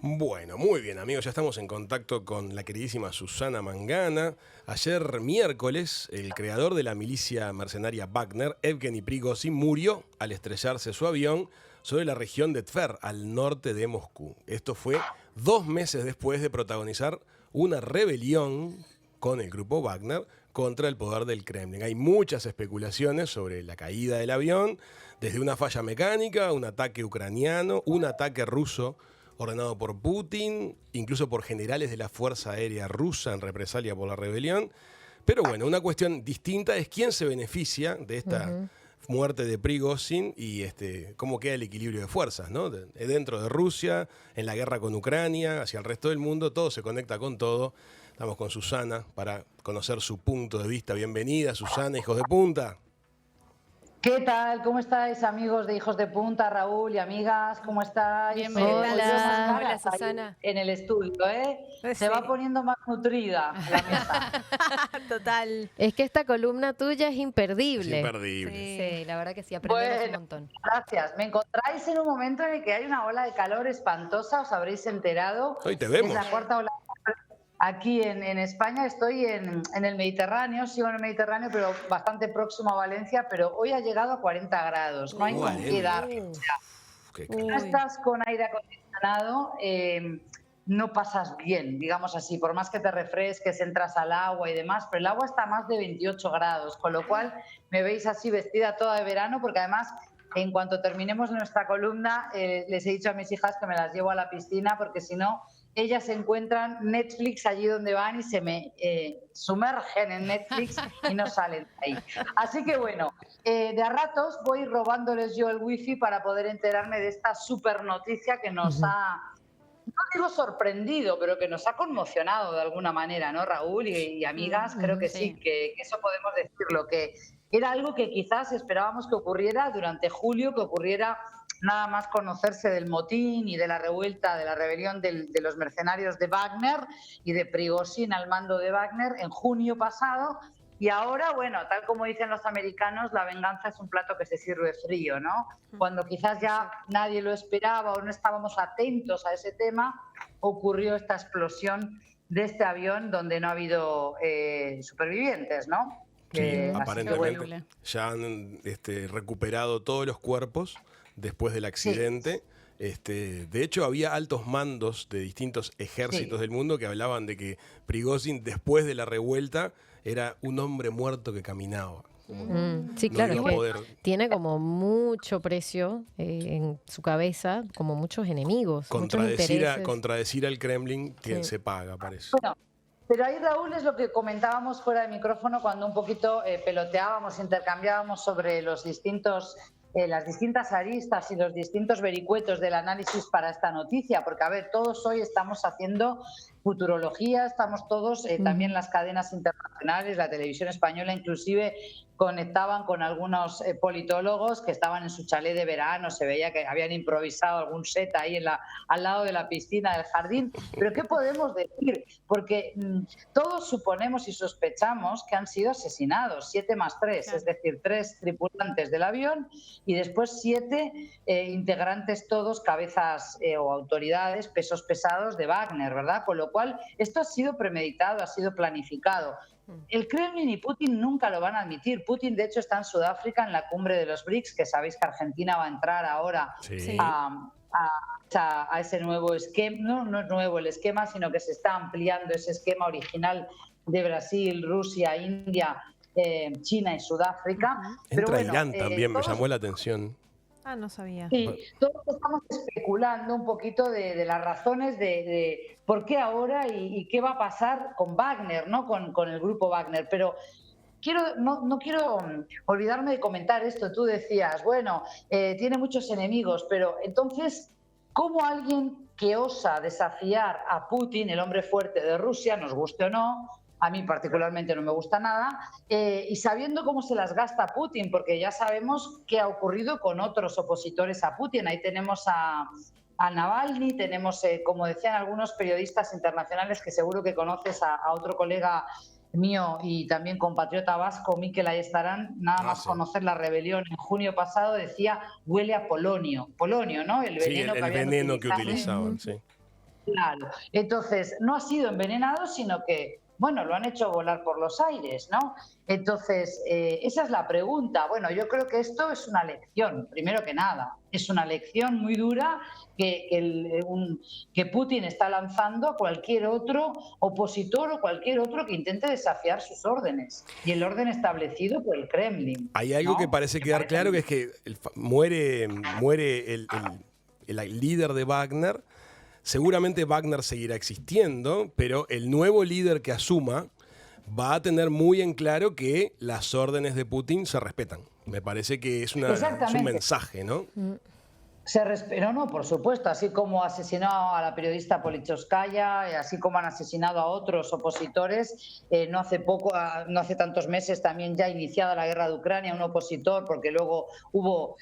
Bueno, muy bien amigos, ya estamos en contacto con la queridísima Susana Mangana. Ayer miércoles, el creador de la milicia mercenaria Wagner, Evgeny Prigozhin, murió al estrellarse su avión sobre la región de Tver, al norte de Moscú. Esto fue 2 meses después de protagonizar una rebelión con el grupo Wagner contra el poder del Kremlin. Hay muchas especulaciones sobre la caída del avión, desde una falla mecánica, un ataque ucraniano, un ataque ruso ordenado por Putin, incluso por generales de la Fuerza Aérea Rusa en represalia por la rebelión. Pero bueno, una cuestión distinta es quién se beneficia de esta muerte de Prigozhin y cómo queda el equilibrio de fuerzas, ¿no? Dentro de Rusia, en la guerra con Ucrania, hacia el resto del mundo, todo se conecta con todo. Estamos con Susana para conocer su punto de vista. Bienvenida, Susana, hijos de punta. ¿Qué tal? ¿Cómo estáis, amigos de Hijos de Punta, Raúl y amigas? ¿Cómo estáis? Bienvenida. Hola, Susana. En el estudio, ¿eh? Pues Se sí. va poniendo más nutrida la mesa. Total. Es que esta columna tuya es imperdible. Es imperdible. Sí. Sí, la verdad que sí, aprendemos un Bueno, montón. gracias. Me encontráis en un momento en el que hay una ola de calor espantosa, os habréis enterado. Hoy te vemos. Es la cuarta ola. Aquí en España estoy en el Mediterráneo, sigo en el Mediterráneo, pero bastante próximo a Valencia, pero hoy ha llegado a 40 grados, no hay con qué darle. O sea, Qué si no estás con aire acondicionado, no pasas bien, digamos así, por más que te refresques, entras al agua y demás, pero el agua está a más de 28 grados, con lo cual me veis así vestida toda de verano, porque además, en cuanto terminemos nuestra columna, les he dicho a mis hijas que me las llevo a la piscina, porque si no, ellas encuentran Netflix allí donde van y se me sumergen en Netflix y no salen de ahí. Así que bueno, de a ratos voy robándoles yo el wifi para poder enterarme de esta super noticia que nos ha, no digo sorprendido, pero que nos ha conmocionado de alguna manera, ¿no, Raúl y amigas? Creo que sí, que eso podemos decirlo, que era algo que quizás esperábamos que ocurriera durante julio, que ocurriera nada más conocerse del motín y de la revuelta, de la rebelión de los mercenarios de Wagner y de Prigozhin al mando de Wagner en junio pasado. Y ahora, bueno, tal como dicen los americanos, la venganza es un plato que se sirve frío, ¿no? Cuando quizás ya nadie lo esperaba o no estábamos atentos a ese tema, ocurrió esta explosión de este avión donde no ha habido supervivientes, ¿no? Sí, Así que, aparentemente bueno, ya han recuperado todos los cuerpos después del accidente. De hecho, había altos mandos de distintos ejércitos del mundo que hablaban de que Prigozhin, después de la revuelta, era un hombre muerto que caminaba. Sí, No claro, iba es a poder. que tiene como mucho precio en su cabeza, como muchos enemigos, muchos intereses. Contradecir al Kremlin Sí. se paga, parece. bueno, pero ahí, Raúl, es lo que comentábamos fuera de micrófono cuando un poquito peloteábamos, intercambiábamos sobre las distintas aristas y los distintos vericuetos del análisis para esta noticia, porque, a ver, todos hoy estamos haciendo futurología, estamos todos, también las cadenas internacionales, la televisión española inclusive, conectaban con algunos politólogos que estaban en su chalet de verano, se veía que habían improvisado algún set ahí al lado de la piscina del jardín. Pero ¿qué podemos decir? Porque todos suponemos y sospechamos que han sido asesinados, 7 más 3, es decir, 3 tripulantes del avión y después 7 integrantes todos, cabezas o autoridades, pesos pesados de Wagner, ¿verdad? Con lo cual, esto ha sido premeditado, ha sido planificado. El Kremlin y Putin nunca lo van a admitir. Putin, de hecho, está en Sudáfrica en la cumbre de los BRICS, que sabéis que Argentina va a entrar ahora a ese nuevo esquema. No es nuevo el esquema, sino que se está ampliando ese esquema original de Brasil, Rusia, India, China y Sudáfrica. Pero Entra bueno, Irán también, me llamó la atención. Ah, no sabía. Sí, todos estamos especulando un poquito de las razones de por qué ahora y qué va a pasar con Wagner, ¿no? Con el grupo Wagner. Pero no quiero olvidarme de comentar esto. Tú decías, bueno, tiene muchos enemigos, pero entonces, ¿cómo alguien que osa desafiar a Putin, el hombre fuerte de Rusia, nos guste o no? A mí particularmente no me gusta nada, y sabiendo cómo se las gasta Putin, porque ya sabemos qué ha ocurrido con otros opositores a Putin. Ahí tenemos a Navalny, tenemos, como decían algunos periodistas internacionales, que seguro que conoces, a otro colega mío y también compatriota vasco, Mikel Ayestarán, nada más conocer la rebelión en junio pasado, decía, huele a polonio, ¿no? El veneno, el veneno que utilizaban, sí. Claro. Entonces, no ha sido envenenado, sino que, bueno, lo han hecho volar por los aires, ¿no? Entonces, esa es la pregunta. Bueno, yo creo que esto es una lección, primero que nada. Es una lección muy dura que Putin está lanzando a cualquier otro opositor o cualquier otro que intente desafiar sus órdenes y el orden establecido por el Kremlin. Hay algo, ¿no?, que parece quedar claro, que es que muere el líder de Wagner. Seguramente Wagner seguirá existiendo, pero el nuevo líder que asuma va a tener muy en claro que las órdenes de Putin se respetan. Me parece que es un mensaje, ¿no? No, por supuesto, así como asesinó a la periodista Politkovskaya, así como han asesinado a otros opositores, no hace tantos meses también ya iniciada la guerra de Ucrania, un opositor, porque luego hubo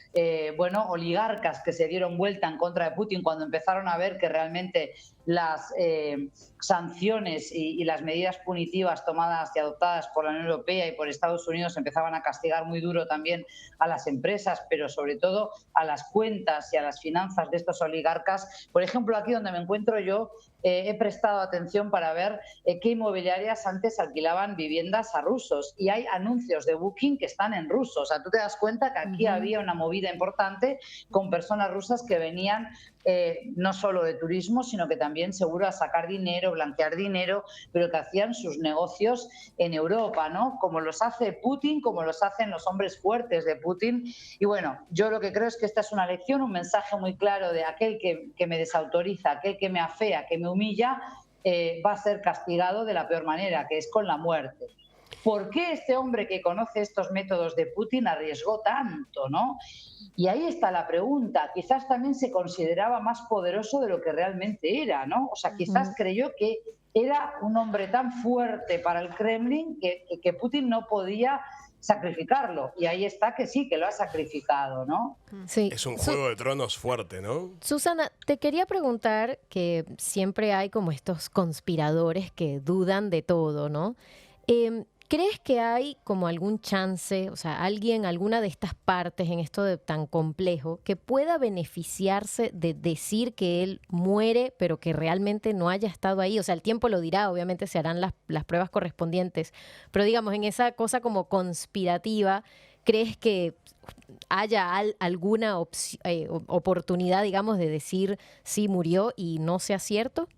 oligarcas que se dieron vuelta en contra de Putin cuando empezaron a ver que realmente las sanciones y las medidas punitivas tomadas y adoptadas por la Unión Europea y por Estados Unidos empezaban a castigar muy duro también a las empresas, pero sobre todo a las cuentas y a las finanzas de estos oligarcas. Por ejemplo, aquí donde me encuentro yo, he prestado atención para ver qué inmobiliarias antes alquilaban viviendas a rusos, y hay anuncios de Booking que están en ruso. O sea, tú te das cuenta que aquí había una movida importante con personas rusas que venían no solo de turismo, sino que también seguro a sacar dinero, blanquear dinero, pero que hacían sus negocios en Europa, ¿no? Como los hace Putin, como los hacen los hombres fuertes de Putin. Y bueno, yo lo que creo es que esta es una lección, un mensaje muy claro de aquel que me desautoriza, aquel que me afea, que me humilla, va a ser castigado de la peor manera, que es con la muerte. ¿Por qué este hombre que conoce estos métodos de Putin arriesgó tanto, ¿no? Y ahí está la pregunta. Quizás también se consideraba más poderoso de lo que realmente era, ¿no? O sea, quizás creyó que era un hombre tan fuerte para el Kremlin que Putin no podía sacrificarlo. Y ahí está que sí, que lo ha sacrificado, ¿no? Sí. Es un juego de tronos fuerte, ¿no? Susana, te quería preguntar, que siempre hay como estos conspiradores que dudan de todo, ¿no? ¿Crees que hay como algún chance, o sea, alguna de estas partes en esto de tan complejo, que pueda beneficiarse de decir que él muere, pero que realmente no haya estado ahí? O sea, el tiempo lo dirá, obviamente se harán las pruebas correspondientes, pero digamos, en esa cosa como conspirativa, ¿crees que haya alguna oportunidad, digamos, de decir sí murió y no sea cierto?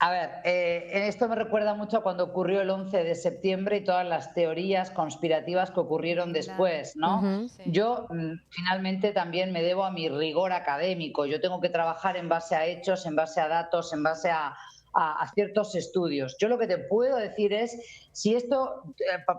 A ver, en esto me recuerda mucho a cuando ocurrió el 11 de septiembre y todas las teorías conspirativas que ocurrieron después, ¿no? Sí. Yo finalmente también me debo a mi rigor académico. Yo tengo que trabajar en base a hechos, en base a datos, en base a ciertos estudios. Yo lo que te puedo decir es si esto,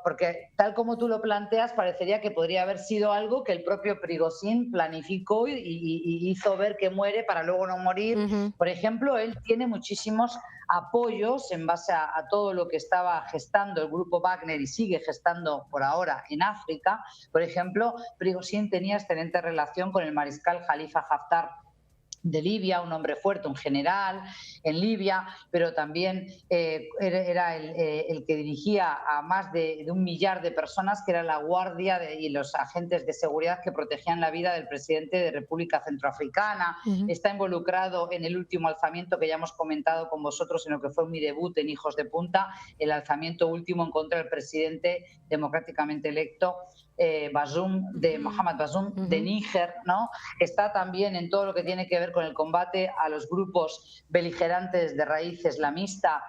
porque tal como tú lo planteas, parecería que podría haber sido algo que el propio Prigozhin planificó y hizo ver que muere para luego no morir. Por ejemplo, él tiene muchísimos apoyos en base a todo lo que estaba gestando el grupo Wagner y sigue gestando por ahora en África. Por ejemplo, Prigozhin tenía excelente relación con el mariscal Khalifa Haftar de Libia, un hombre fuerte, un general en Libia, pero también era el que dirigía a más de 1 millar de personas, que era la guardia y los agentes de seguridad que protegían la vida del presidente de República Centroafricana. Está involucrado en el último alzamiento que ya hemos comentado con vosotros, en lo que fue mi debut en Hijos de Punta, el alzamiento último en contra del presidente democráticamente electo Mohamed Bazoum de Níger, ¿no? Está también en todo lo que tiene que ver con el combate a los grupos beligerantes de raíz islamista,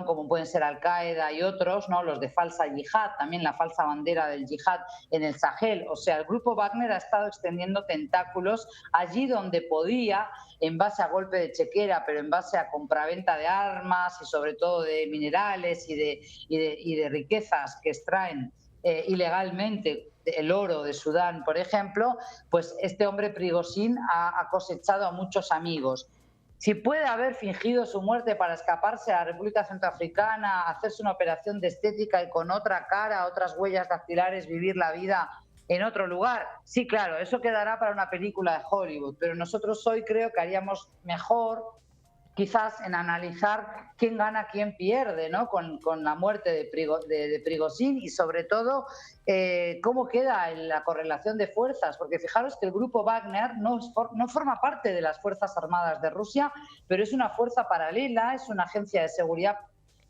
como pueden ser Al-Qaeda y otros, ¿no? Los de falsa yihad, también la falsa bandera del yihad en el Sahel. O sea, el grupo Wagner ha estado extendiendo tentáculos allí donde podía, en base a golpe de chequera, pero en base a compraventa de armas y sobre todo de minerales y de riquezas que extraen ilegalmente, el oro de Sudán, por ejemplo. Pues este hombre Prigozhin ha cosechado a muchos amigos. Si puede haber fingido su muerte para escaparse a la República Centroafricana, hacerse una operación de estética y con otra cara, otras huellas dactilares, vivir la vida en otro lugar, sí, claro, eso quedará para una película de Hollywood, pero nosotros hoy creo que haríamos mejor quizás en analizar quién gana, quién pierde, ¿no? Con la muerte de Prigozhin y sobre todo cómo queda en la correlación de fuerzas, porque fijaros que el grupo Wagner no forma parte de las Fuerzas Armadas de Rusia, pero es una fuerza paralela, es una agencia de seguridad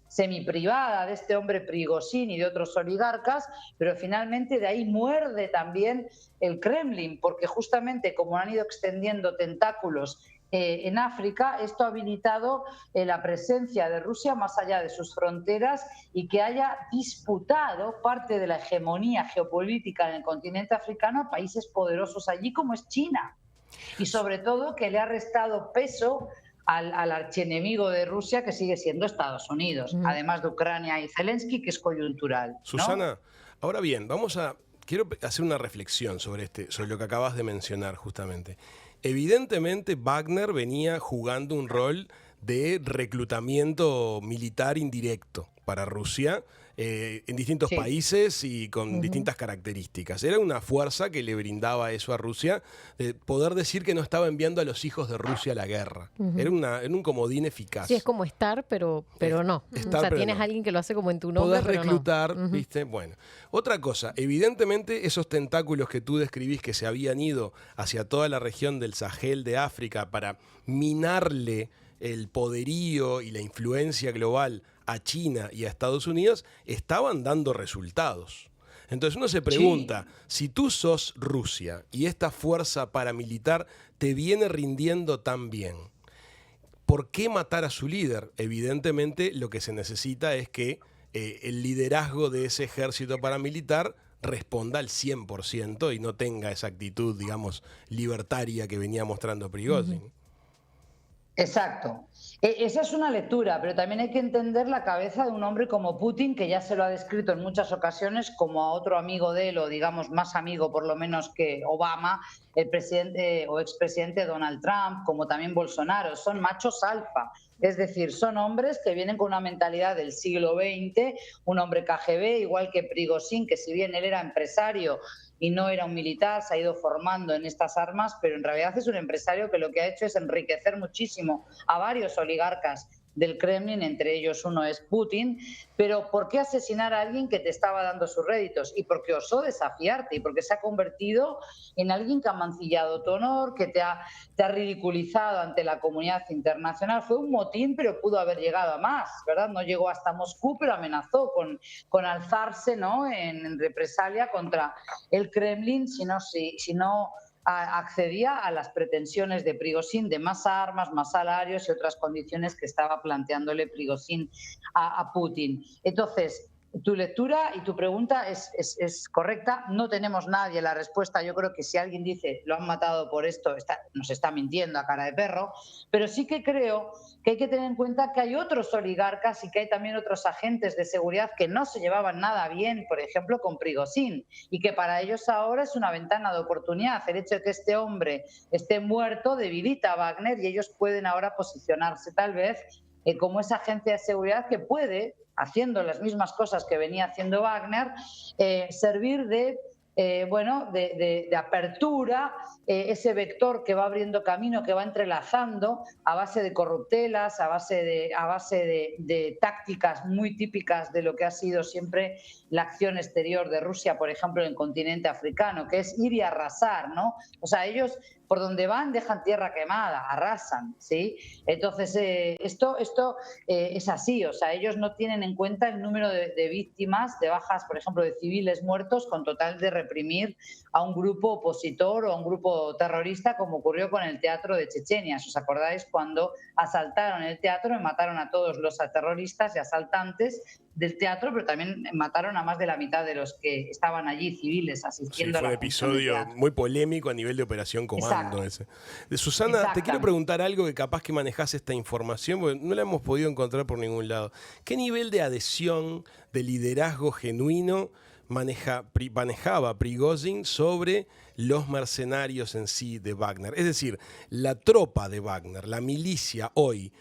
semiprivada de este hombre Prigozhin y de otros oligarcas, pero finalmente de ahí muerde también el Kremlin, porque justamente como han ido extendiendo tentáculos en África, esto ha habilitado la presencia de Rusia más allá de sus fronteras y que haya disputado parte de la hegemonía geopolítica en el continente africano a países poderosos allí como es China. Y sobre todo que le ha restado peso al archienemigo de Rusia, que sigue siendo Estados Unidos, además de Ucrania y Zelensky, que es coyuntural, ¿no? Susana, ahora bien, quiero hacer una reflexión sobre lo que acabas de mencionar justamente. Evidentemente, Wagner venía jugando un rol de reclutamiento militar indirecto para Rusia en distintos países y con distintas características. Era una fuerza que le brindaba eso a Rusia, poder decir que no estaba enviando a los hijos de Rusia a la guerra. Era un comodín eficaz. Sí, es como estar, pero no. Estar, o sea, pero tienes no. a alguien que lo hace como en tu nombre, Podés pero reclutar, no. ¿viste? Bueno, otra cosa, evidentemente esos tentáculos que tú describís que se habían ido hacia toda la región del Sahel de África para minarle el poderío y la influencia global a China y a Estados Unidos, estaban dando resultados. Entonces uno se pregunta, si tú sos Rusia y esta fuerza paramilitar te viene rindiendo tan bien, ¿por qué matar a su líder? Evidentemente lo que se necesita es que el liderazgo de ese ejército paramilitar responda al 100% y no tenga esa actitud, digamos, libertaria que venía mostrando Prigozhin. Exacto. Esa es una lectura, pero también hay que entender la cabeza de un hombre como Putin, que ya se lo ha descrito en muchas ocasiones como a otro amigo de él, o digamos más amigo por lo menos que Obama, el presidente o expresidente Donald Trump, como también Bolsonaro. Son machos alfa, es decir, son hombres que vienen con una mentalidad del siglo XX, un hombre KGB, igual que Prigozhin, que si bien él era empresario y no era un militar, se ha ido formando en estas armas, pero en realidad es un empresario que lo que ha hecho es enriquecer muchísimo a varios oligarcas del Kremlin, entre ellos uno es Putin. Pero ¿por qué asesinar a alguien que te estaba dando sus réditos? Y porque osó desafiarte y porque se ha convertido en alguien que ha mancillado tu honor, que te ha ridiculizado ante la comunidad internacional. Fue un motín, pero pudo haber llegado a más, ¿verdad? No llegó hasta Moscú, pero amenazó con alzarse, ¿no?, en represalia contra el Kremlin si no accedía a las pretensiones de Prigozhin de más armas, más salarios y otras condiciones que estaba planteándole Prigozhin a Putin. Entonces, tu lectura y tu pregunta es correcta. No tenemos nadie la respuesta. Yo creo que si alguien dice lo han matado por esto, nos está mintiendo a cara de perro. Pero sí que creo que hay que tener en cuenta que hay otros oligarcas y que hay también otros agentes de seguridad que no se llevaban nada bien, por ejemplo, con Prigozhin, y que para ellos ahora es una ventana de oportunidad. El hecho de que este hombre esté muerto debilita a Wagner y ellos pueden ahora posicionarse tal vez como esa agencia de seguridad que puede, haciendo las mismas cosas que venía haciendo Wagner, servir de apertura, ese vector que va abriendo camino, que va entrelazando a base de corruptelas, a base de tácticas muy típicas de lo que ha sido siempre la acción exterior de Rusia, por ejemplo, en el continente africano, que es ir y arrasar, ¿no? O sea, ellos por donde van dejan tierra quemada, arrasan, ¿sí? Entonces, esto es así, o sea, ellos no tienen en cuenta el número de víctimas, de bajas, por ejemplo, de civiles muertos, con total de reprimir a un grupo opositor o a un grupo terrorista, como ocurrió con el teatro de Chechenia. ¿Os acordáis cuando asaltaron el teatro y mataron a todos los terroristas y asaltantes del teatro, pero también mataron a más de la mitad de los que estaban allí, civiles, asistiendo Sí, fue a un la función del episodio teatro? muy polémico a nivel de Operación Comando. Ese. Susana, te quiero preguntar algo que capaz que manejás esta información, porque no la hemos podido encontrar por ningún lado. ¿Qué nivel de adhesión, de liderazgo genuino manejaba Prigozhin sobre los mercenarios en sí de Wagner? Es decir, la tropa de Wagner, la milicia hoy,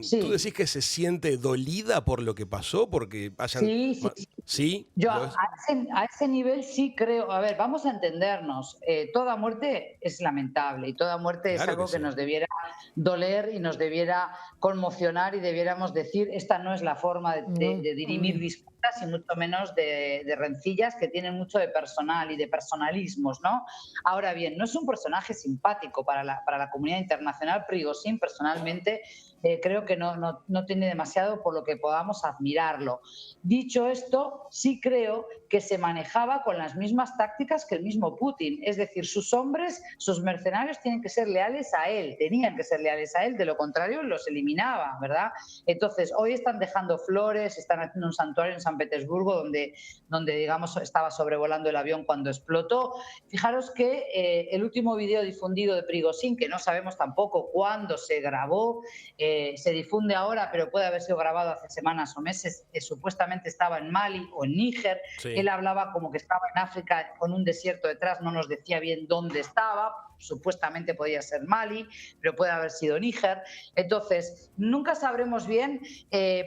Sí. ¿Tú decís que se siente dolida por lo que pasó? Porque hayan... Sí. ¿Sí? Yo ¿Lo es? a ese nivel sí creo, a ver, vamos a entendernos, toda muerte es lamentable y toda muerte es Claro que algo que sí. nos debiera doler y nos debiera conmocionar y debiéramos decir, esta no es la forma No, de dirimir obvio. disputas y mucho menos de rencillas que tienen mucho de personal y de personalismos, ¿no? Ahora bien, no es un personaje simpático para la comunidad internacional. Prigozhin, personalmente, creo que no tiene demasiado por lo que podamos admirarlo. Dicho esto, sí creo que se manejaba con las mismas tácticas que el mismo Putin. Es decir, sus hombres, sus mercenarios tienen que ser leales a él, tenían que ser leales a él, de lo contrario los eliminaba, ¿verdad? Entonces, hoy están dejando flores, están haciendo un santuario en San Petersburgo donde digamos, estaba sobrevolando el avión cuando explotó. Fijaros que el último video difundido de Prigozhin, que no sabemos tampoco cuándo se grabó, se difunde ahora, pero puede haber sido grabado hace semanas o meses, supuestamente estaba en Mali o en Níger. Sí. Él hablaba como que estaba en África con un desierto detrás, no nos decía bien dónde estaba, supuestamente podía ser Mali, pero puede haber sido Níger. Entonces, nunca sabremos bien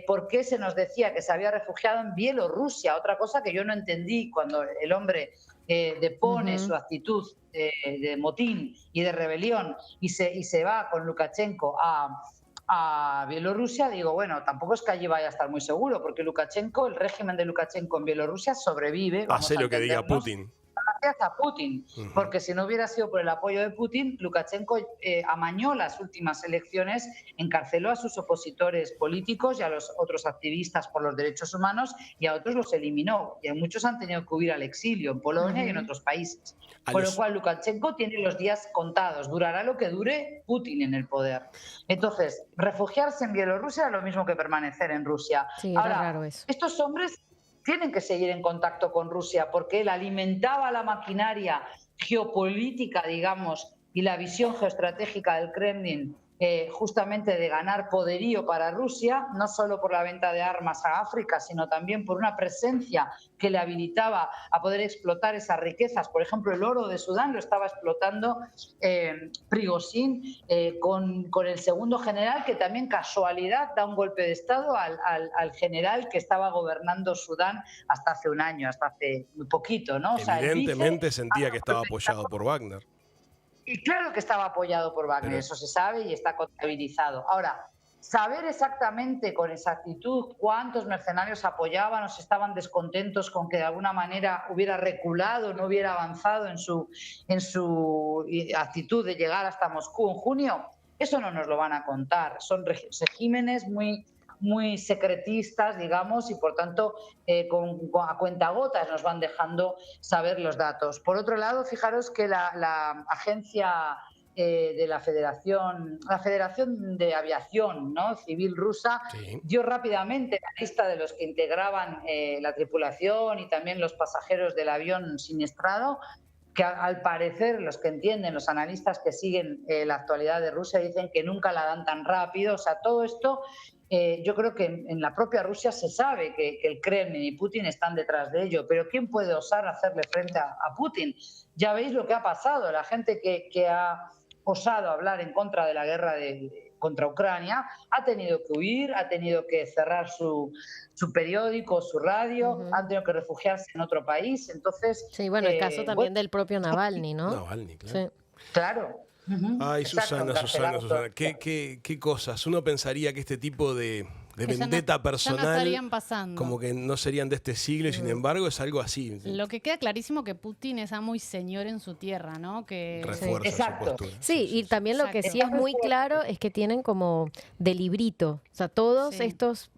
por qué se nos decía que se había refugiado en Bielorrusia, otra cosa que yo no entendí cuando el hombre depone su actitud de motín y de rebelión y se va con Lukashenko a Bielorrusia. Digo, bueno, tampoco es que allí vaya a estar muy seguro, porque Lukashenko, el régimen de Lukashenko en Bielorrusia sobrevive, vamos Hace a lo que diga entendernos, Putin. gracias a Putin, porque si no hubiera sido por el apoyo de Putin, Lukashenko amañó las últimas elecciones, encarceló a sus opositores políticos y a los otros activistas por los derechos humanos y a otros los eliminó. Y a muchos han tenido que huir al exilio en Polonia y en otros países. Con lo cual, Lukashenko tiene los días contados. Durará lo que dure Putin en el poder. Entonces, refugiarse en Bielorrusia era lo mismo que permanecer en Rusia. sí, era Ahora, raro eso. estos hombres tienen que seguir en contacto con Rusia porque él alimentaba la maquinaria geopolítica, digamos, y la visión geoestratégica del Kremlin, justamente de ganar poderío para Rusia, no solo por la venta de armas a África, sino también por una presencia que le habilitaba a poder explotar esas riquezas. Por ejemplo, el oro de Sudán lo estaba explotando Prigozhin con el segundo general, que también casualidad da un golpe de Estado al general que estaba gobernando Sudán hasta hace un año, hasta hace muy poquito, ¿no? O sea, Evidentemente sentía que estaba apoyado por Wagner. y claro que estaba apoyado por Wagner, Pero... eso se sabe y está contabilizado. Ahora, saber exactamente con exactitud cuántos mercenarios apoyaban o si estaban descontentos con que de alguna manera hubiera reculado, no hubiera avanzado en su actitud de llegar hasta Moscú en junio, eso no nos lo van a contar. Son regímenes muy secretistas, digamos, y por tanto a cuentagotas nos van dejando saber los datos. Por otro lado, fijaros que la agencia de la Federación de Aviación, ¿no?, Civil rusa, Sí. dio rápidamente la lista de los que integraban la tripulación y también los pasajeros del avión siniestrado, que al parecer los que entienden, los analistas que siguen la actualidad de Rusia, dicen que nunca la dan tan rápido. O sea, todo esto yo creo que en la propia Rusia se sabe que el Kremlin y Putin están detrás de ello, pero ¿quién puede osar hacerle frente a Putin? Ya veis lo que ha pasado, la gente que ha osado hablar en contra de la guerra contra Ucrania ha tenido que huir, ha tenido que cerrar su periódico, su radio, han tenido que refugiarse en otro país. Entonces, Sí, bueno, el caso también bueno, del propio Navalny, ¿no? Navalny, claro. Sí. claro. Ay, Exacto, Susana, encarcelado. Susana, qué cosas. Uno pensaría que este tipo de Que ya no- vendetta ya no personal estarían pasando. como que no serían de este siglo y sin embargo es algo así. Lo que queda clarísimo que Putin es amo y señor en su tierra, ¿no? Que Refuerza su Exacto. postura. Sí, y también lo que Exacto. sí es muy claro es que tienen como de librito, o sea, todos Sí. estos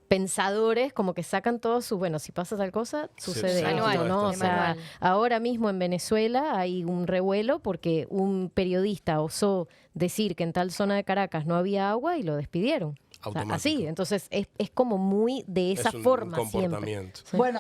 pensadores como que sacan todo su, bueno, si pasa tal cosa, sucede sí, esto, manual, ¿no? O de sea, manual. ahora mismo en Venezuela hay un revuelo porque un periodista osó decir que en tal zona de Caracas no había agua y lo despidieron. O sea, Automático. así, entonces es como muy de esa Es un forma siempre. comportamiento. Sí. Bueno,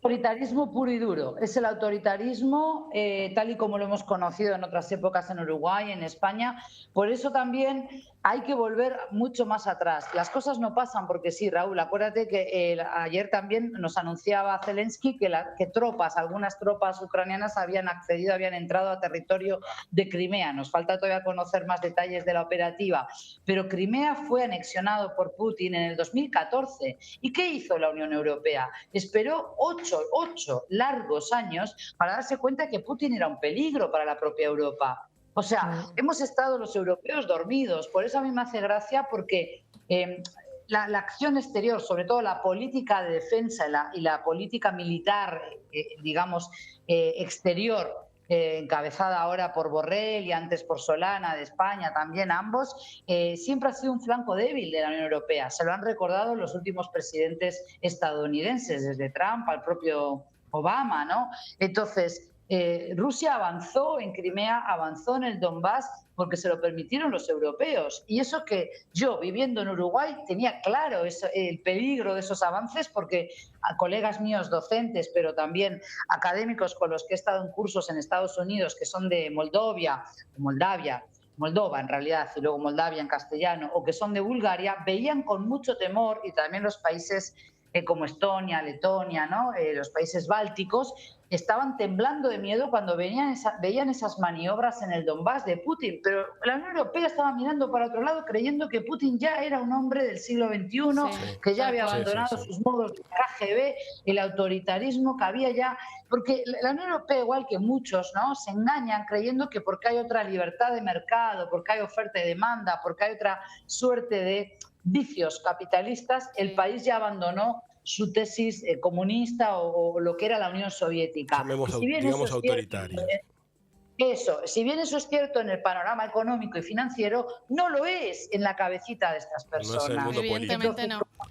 autoritarismo puro y duro. Es el autoritarismo tal y como lo hemos conocido en otras épocas en Uruguay, en España. Por eso también hay que volver mucho más atrás. Las cosas no pasan porque sí, Raúl. Acuérdate que ayer también nos anunciaba Zelensky que tropas, algunas tropas ucranianas habían accedido, habían entrado a territorio de Crimea. Nos falta todavía conocer más detalles de la operativa. Pero Crimea fue anexionado por Putin en el 2014. ¿Y qué hizo la Unión Europea? Esperó ocho largos años para darse cuenta que Putin era un peligro para la propia Europa. O sea, hemos estado los europeos dormidos. Por eso a mí me hace gracia porque la acción exterior, sobre todo la política de defensa y la política militar, digamos, exterior, encabezada ahora por Borrell y antes por Solana de España, también ambos, siempre ha sido un flanco débil de la Unión Europea. Se lo han recordado los últimos presidentes estadounidenses, desde Trump al propio Obama, ¿no? Entonces, Rusia avanzó en Crimea, avanzó en el Donbass porque se lo permitieron los europeos. Y eso que yo, viviendo en Uruguay, tenía claro el peligro de esos avances porque a colegas míos docentes, pero también académicos con los que he estado en cursos en Estados Unidos, que son de Moldova en realidad, y luego Moldavia en castellano, o que son de Bulgaria, veían con mucho temor, y también los países como Estonia, Letonia, ¿no? Los países bálticos, estaban temblando de miedo cuando veían esas maniobras en el Donbass de Putin. Pero la Unión Europea estaba mirando para otro lado, creyendo que Putin ya era un hombre del siglo XXI, que ya había abandonado sus modos de KGB, el autoritarismo que había ya. Porque la Unión Europea, igual que muchos, ¿no?, se engañan creyendo que porque hay otra libertad de mercado, porque hay oferta y demanda, porque hay otra suerte de vicios capitalistas, el país ya abandonó su tesis comunista o lo que era la Unión Soviética. Digamos autoritaria. Si bien eso es cierto en el panorama económico y financiero, no lo es en la cabecita de estas personas. No es el mundo Evidentemente político. no.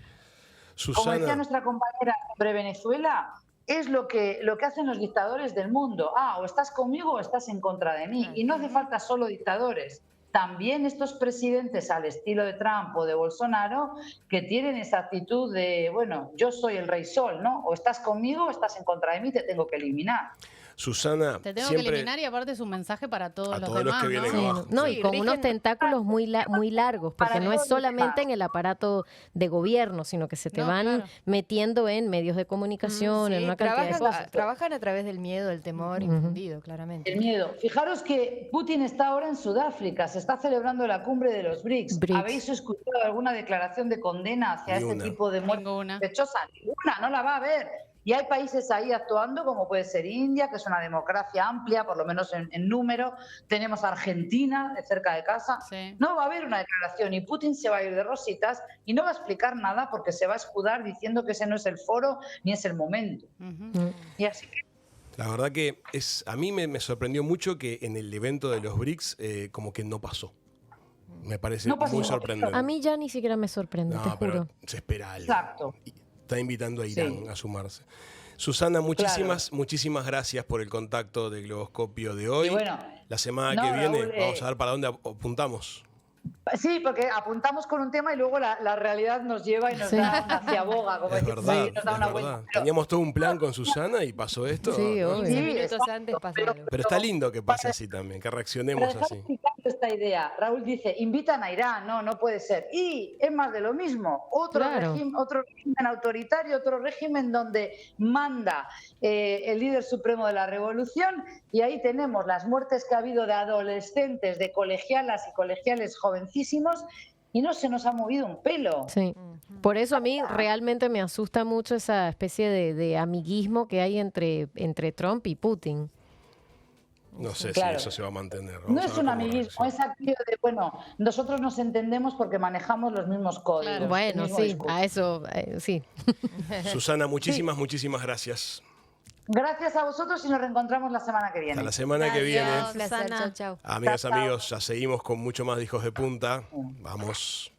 Susana, como decía nuestra compañera sobre Venezuela, es lo que hacen los dictadores del mundo. O estás conmigo o estás en contra de mí. Y no hace falta solo dictadores. También estos presidentes al estilo de Trump o de Bolsonaro que tienen esa actitud de, bueno, yo soy el rey sol, ¿no? O estás conmigo o estás en contra de mí, te tengo que eliminar. Susana, Te tengo siempre que eliminar y aparte es un mensaje para todos a los todos los demás, que vienen ¿no? abajo. No, y Sí, con rigen- unos tentáculos muy largos, porque Para no es todos los solamente demás. en el aparato de gobierno, sino que se te No, van claro. metiendo en medios de comunicación, en Sí, una cantidad de cosas. trabajan a través del miedo, del temor infundido, claramente. El miedo. Fijaros que Putin está ahora en Sudáfrica, se está celebrando la cumbre de los BRICS. ¿Habéis escuchado alguna declaración de condena hacia Ni este una. tipo de muerte Ninguna. sospechosa? Ninguna, no la va a haber. Y hay países ahí actuando, como puede ser India, que es una democracia amplia, por lo menos en número. Tenemos Argentina, de cerca de casa. Sí. No va a haber una declaración y Putin se va a ir de rositas y no va a explicar nada porque se va a escudar diciendo que ese no es el foro ni es el momento. Ujú. Y así que la verdad que a mí me sorprendió mucho que en el evento de los BRICS como que no pasó. Me parece No pasó. muy sorprendente. A mí ya ni siquiera me sorprende, te No, pero juro. se espera algo. Exacto. Y está invitando a Irán Sí. a sumarse. Susana, muchísimas gracias por el contacto del Globoscopio de hoy. Y bueno, la semana no, que viene Raúl, vamos a ver para dónde apuntamos. sí, porque apuntamos con un tema y luego la realidad nos lleva y nos Sí. da una ciaboga, como Es decimos verdad, ahí, nos da es una verdad. vuelta. Pero- Teníamos todo un plan con Susana y pasó esto. Sí, ¿no? obvio. 15 Sí, minutos exacto, antes pasa algo. Pero está lindo que pase así también, que reaccionemos Pero así. dejad explicarte esta idea. Raúl dice, invitan a Irán, no puede ser. Y es más de lo mismo. Otro Claro. régimen autoritario, otro régimen donde manda el líder supremo de la revolución y ahí tenemos las muertes que ha habido de adolescentes, de colegialas y colegiales jovencísimos y no se nos ha movido un pelo. Sí. Por eso a mí realmente me asusta mucho esa especie de amiguismo que hay entre Trump y Putin. No sé Claro. si eso se va a mantener. Vamos No a es ver un cómo amiguismo, es reacciona. aquello de, bueno, nosotros nos entendemos porque manejamos los mismos códigos. Claro. el Bueno, mismo sí, discurso. a eso, sí. Susana, muchísimas gracias. Gracias a vosotros y nos reencontramos la semana que viene. Hasta la semana que viene. Gracias. Un placer, Susana. chau, chau. Amigas, Chao, chao. amigos, ya seguimos con mucho más de Hijos de Punta. Vamos.